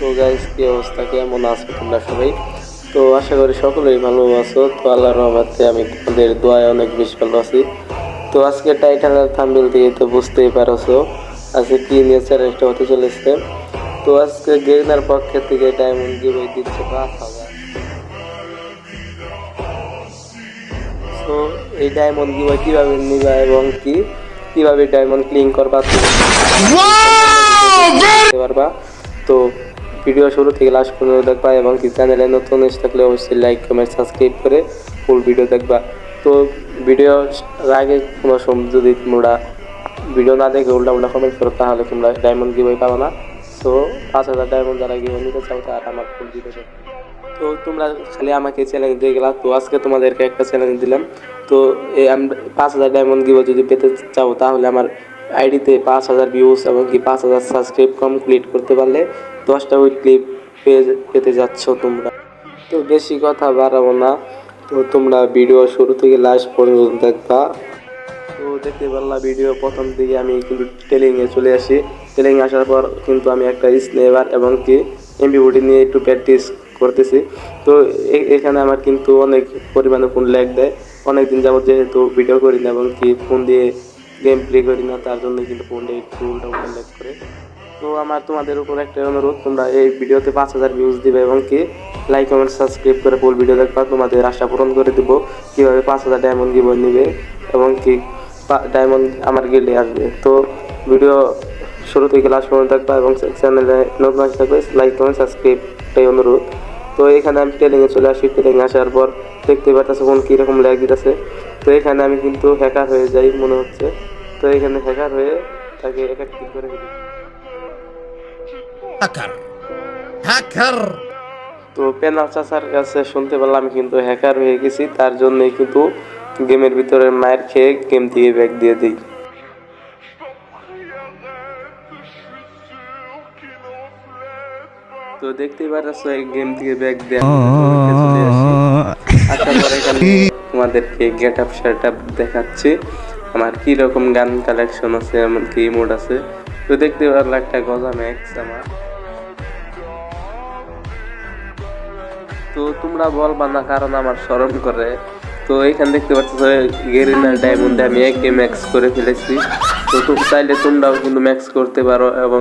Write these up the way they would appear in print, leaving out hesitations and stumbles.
তো গাইস, কি অবস্থা, কেমন আছো তোমরা সবাই? তো আশা করি সকলেই ভালো আছো। তো আল্লাহর রহমতে আমি তোমাদের দোয়ায় অনেক বেশি ভালো আছি। তো আজকে টাইটেল আর থাম্বনেল থেকে তো বুঝতেই পারছো আজকে কি নিয়ে চ্যালেঞ্জটা হতে চলেছে। তো আজকে গেইনার পক্ষ থেকে ডায়মন্ড গিভওয়ে দিচ্ছে 5,000। তো এই ডায়মন্ড গিভওয়ে কিভাবে নিবা এবং কিভাবে ডায়মন্ড ক্লিন করবা দেখতে পারবা। তো ভিডিও শুরু থেকে লাস্ট পর্যন্ত দেখবা এবং চ্যানেলে নতুন এসে থাকলে অবশ্যই লাইক কমেন্ট সাবস্ক্রাইব করে ফুল ভিডিও দেখবা। তো ভিডিও আগে কোনো সময় যদি তোমরা ভিডিও না দেখে উল্টা কমেন্ট করো তাহলে তোমরা ডায়মন্ড গিভওয়ে পাবো না। তো 5,000 ডায়মন্ড যারা গিভওয়ে নিতে চাও তারা আমার ফুল ভিডিও দেখো। তো তোমরা খালি আমাকে চ্যালেঞ্জ দিয়ে গেলা। তো আজকে তোমাদেরকে একটা চ্যালেঞ্জ দিলাম। তো এই আমি 5,000 ডায়মন্ড গিভওয়ে যদি পেতে চাও তাহলে আমার আইডিতে 5,000 ভিউজ এবং 5,000 সাবস্ক্রাইব কমপ্লিট করতে পারলে 10টা উইক ক্লিপ পেতে যাচ্ছ তোমরা। তো বেশি কথা বাড়াবো না। তো তোমরা ভিডিও শুরু থেকে লাস্ট পর্যন্ত দেখবা। তো দেখতে পারলাম ভিডিও প্রথম দিকে আমি কিন্তু টেলিংয়ে চলে আসি। টেলিং আসার পর কিন্তু আমি একটা স্নেভার এবং এমবিবিটি নিয়ে একটু প্র্যাকটিস করতেছি। তো এখানে আমার কিন্তু অনেক পরিমাণে ফোন ল্যাগ দেয়। অনেক দিন যাবত যেহেতু ভিডিও করি না এবং ফোন দিয়ে গেম প্লে করি না, তার জন্য কিন্তু ফোনটা একটু উল্টা ল্যাগ করে। তো আমার তোমাদের উপর একটা অনুরোধ, তোমরা এই ভিডিওতে 5,000 ভিউজ দিবে এবং লাইক কমেন্ট সাবস্ক্রাইব করে ফুল ভিডিও দেখবা। তোমাদের আশা পূরণ করে দেবো কীভাবে 5,000 ডায়মন্ড গিভওয়ে নিবে এবং ডায়মন্ড আমার গিল্ডে আসবে। তো ভিডিও শুরু থেকে লাস্ট পর্যন্ত দেখবা এবং চ্যানেলে নতুন আসতে থাকবে লাইক কমেন্ট সাবস্ক্রাইবটাই অনুরোধ। তো এখানে আমি টেলিংয়ে চলে আসি। টেলিংয়ে আসার পর দেখতে পারতেছে কোন কীরকম ল্যাগ দিতেছে। তো এখানে আমি কিন্তু হ্যাকার হয়ে যাই মনে হচ্ছে। তো এখানে হ্যাকার হয়ে তাকে এক এক করে ফেলি। তো পেনাল চাচার কাছে শুনতে পেলাম কিন্তু হ্যাকার হয়ে গেছি, তার জন্যই কিন্তু গেমের ভিতরে মায়ের খেয়ে গেম থেকে ব্যাক দিয়ে দিই। তো দেখতেই পাচ্ছ এই গেম থেকে ব্যাক দিয়ে চলে আসি। আসার পর এখানে তোমাদেরকে গেট আপ সেট আপ দেখাচ্ছি আমার কি রকম গান কালেকশন আছে, এমনকি ইমোট আছে। তো দেখতে পারলাম একটা গজা ম্যাক্স আমার। তো তোমরা বলবা না কারণ আমার স্মরণ করে। তো এখানে দেখতে পাচ্ছ গেরিনা ডায়মন্ডে আমি একে ম্যাক্স করে ফেলেছি। তো চাইলে তোমরাও কিন্তু ম্যাক্স করতে পারো এবং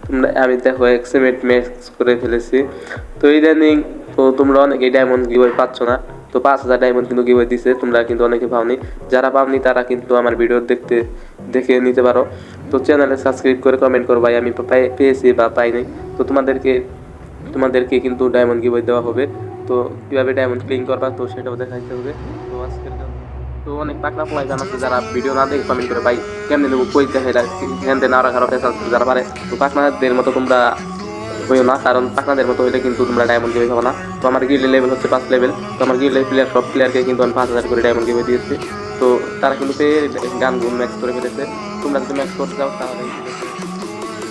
তোমরা আমি দেখো এক্সিমেট ম্যাক্স করে ফেলেছি। তো ইদানিং তো তোমরা অনেকে ডায়মন্ড গিভওয়ে পাচ্ছ না। তো 5,000 ডায়মন্ড কিন্তু গিভওয়ে দিছে, তোমরা কিন্তু অনেকে পাওনি। যারা পাওনি তারা কিন্তু আমার ভিডিও দেখে নিতে পারো। তো চ্যানেলে সাবস্ক্রাইব করে কমেন্ট করো ভাই আমি পেয়েছি বা পাইনি। তো তোমাদেরকে কিন্তু ডায়মন্ড গিভওয়ে দেওয়া হবে। তো কীভাবে ডায়মন্ড ক্লিন করবা তো সেটাও দেখাইতে হবে। তো আজকের তো অনেক পাকনা পোলাই জানাচ্ছে যারা ভিডিও না দেখে কমেন্ট করে ভাই কেমনি নেবো কই দেখে এখান থেকে নাড়া খারাপ যারা পারে। তো পাকনাদের মতো তোমরা হইও না, কারণ পাকনাদের মতো হইলে কিন্তু তোমরা ডায়মন্ড গিভওয়ে পাবো না। তো আমার গিল্ডের লেভেল হচ্ছে 5 লেভেল। তো আমার গিল্ডের প্লেয়ার সব প্লেয়ারকে কিন্তু আমি 5,000 করে ডায়মন্ড গিভওয়ে দিয়েছি। তো তারা কিন্তু পেয়ে গানগুন ম্যাক্স করে ফেলেছে। তোমরা যদি ম্যাক্স করতে চাও তাহলে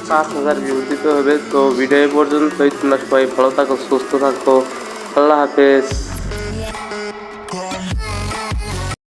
5,000 ভিউজ দিতে হবে। তো ভিডিও পর্যন্তই, তোমরা সবাই ভালো থাকো, সুস্থ থাকো, আল্লাহ হাফেজ।